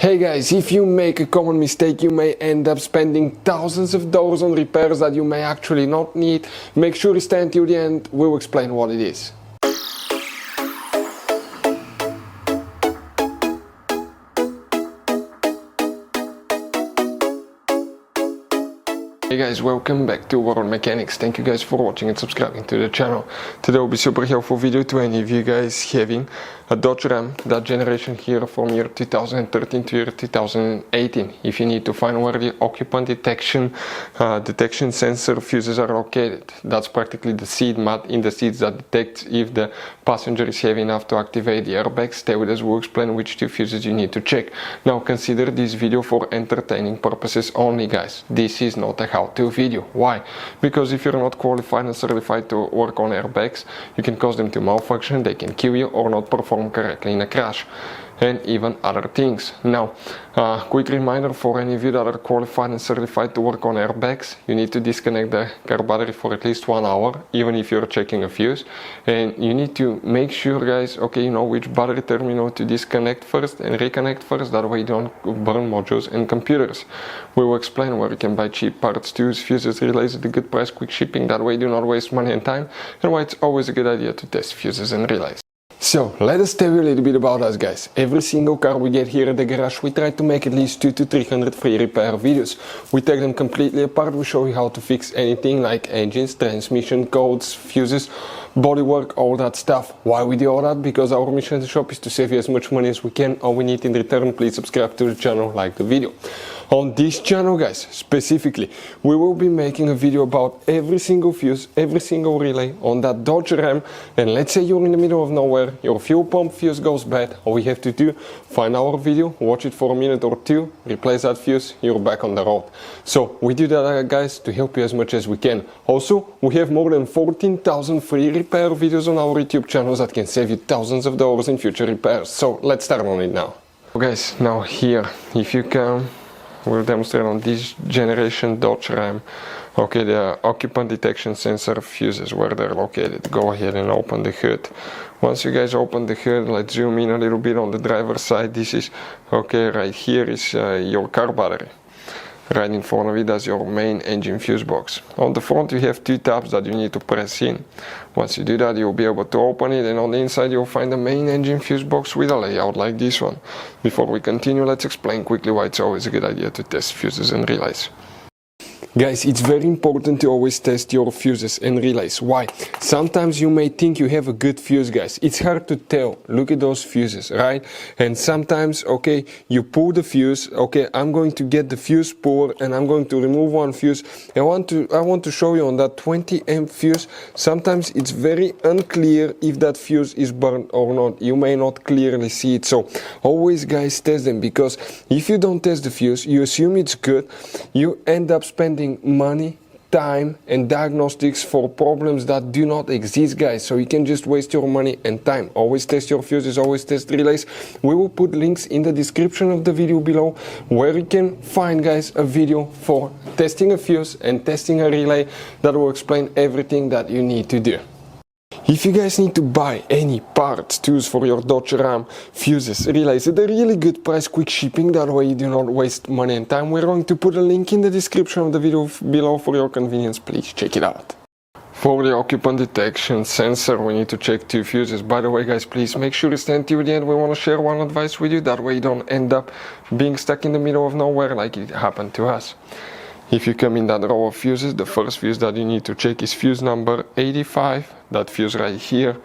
Hey guys, if you make a common mistake, you may end up spending thousands of dollars on repairs that you may actually not need. Make sure you stay until the end, we'll explain what it is. Hey guys, welcome back to World Mechanics. Thank you guys for watching and subscribing to the channel. Today will be super helpful video to any of you guys having a Dodge Ram, that generation here from year 2013 to year 2018. If you need to find where the occupant detection sensor fuses are located, that's practically the seat mat in the seats that detects if the passenger is heavy enough to activate the airbags. Stay with us, we'll explain which two fuses you need to check. Now consider this video for entertaining purposes only, guys. This is not a how-to video. Why? Because if you're not qualified and certified to work on airbags, you can cause them to malfunction, they can kill you, or not perform correctly in a crash, and even other things. Now, quick reminder for any of you that are qualified and certified to work on airbags, you need to disconnect the car battery for at least 1 hour, even if you're checking a fuse, and you need to make sure, guys, okay, you know which battery terminal to disconnect first and reconnect first, that way you don't burn modules and computers. We will explain where you can buy cheap parts, tools, fuses, relays at a good price, quick shipping, that way you do not waste money and time, and why it's always a good idea to test fuses and relays. So, let us tell you a little bit about us, guys. Every single car we get here at the garage, we try to make at least 200 to 300 free repair videos. We take them completely apart, we show you how to fix anything like engines, transmission, codes, fuses, bodywork, all that stuff. Why we do all that? Because our mission at the shop is to save you as much money as we can. All we need in return, please subscribe to the channel, like the video. On this channel, guys, specifically, we will be making a video about every single fuse, every single relay on that Dodge Ram. And let's say you're in the middle of nowhere, your fuel pump fuse goes bad, all we have to do, find our video, watch it for a minute or two, replace that fuse, you're back on the road. So we do that, guys, to help you as much as we can. Also, we have more than 14,000 free repair videos on our YouTube channels that can save you thousands of dollars in future repairs. So let's start on it now. Guys, now here, if you can, we'll demonstrate on this generation Dodge Ram, okay, the occupant detection sensor fuses, where they're located. Go ahead and open the hood. Once you guys open the hood, let's zoom in a little bit on the driver's side. This is, okay, right here is your car battery. Right in front of it, that's your main engine fuse box. On the front you have two tabs that you need to press in. Once you do that, you'll be able to open it, and on the inside you'll find the main engine fuse box with a layout like this one. Before we continue, let's explain quickly why it's always a good idea to test fuses and relays. Guys, it's very important to always test your fuses and relays. Why? Sometimes you may think you have a good fuse, guys. It's hard to tell. Look at those fuses, right? And sometimes, okay, you pull the fuse. Okay, I'm going to get the fuse puller and I'm going to remove one fuse. I want to show you on that 20 amp fuse. Sometimes it's very unclear if that fuse is burned or not. You may not clearly see it. So always, guys, test them, because if you don't test the fuse, you assume it's good. You end up spending money, time, and diagnostics for problems that do not exist, guys. So you can just waste your money and time. Always test your fuses, always test relays. We will put links in the description of the video below where you can find, guys, a video for testing a fuse and testing a relay that will explain everything that you need to do. If you guys need to buy any parts, tools for your Dodge Ram, fuses, relays at a really good price, quick shipping, that way you do not waste money and time, we're going to put a link in the description of the video below for your convenience. Please check it out. For the occupant detection sensor, we need to check two fuses. By the way, guys, please make sure you stay until the end. We want to share one advice with you, that way you don't end up being stuck in the middle of nowhere like it happened to us. If you come in that row of fuses, the first fuse that you need to check is fuse number 85, that fuse right here.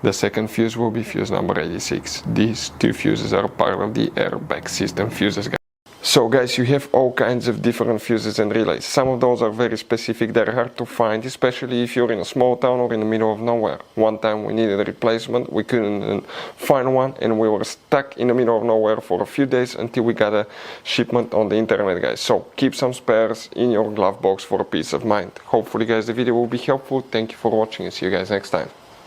The second fuse will be fuse number 86. These two fuses are part of the airbag system fuses, guys. So guys, you have all kinds of different fuses and relays. Some of those are very specific, they're hard to find, especially if you're in a small town or in the middle of nowhere. One time we needed a replacement, we couldn't find one, and we were stuck in the middle of nowhere for a few days until we got a shipment on the internet, guys. So keep some spares in your glove box for peace of mind. Hopefully, guys, the video will be helpful. Thank you for watching and see you guys next time.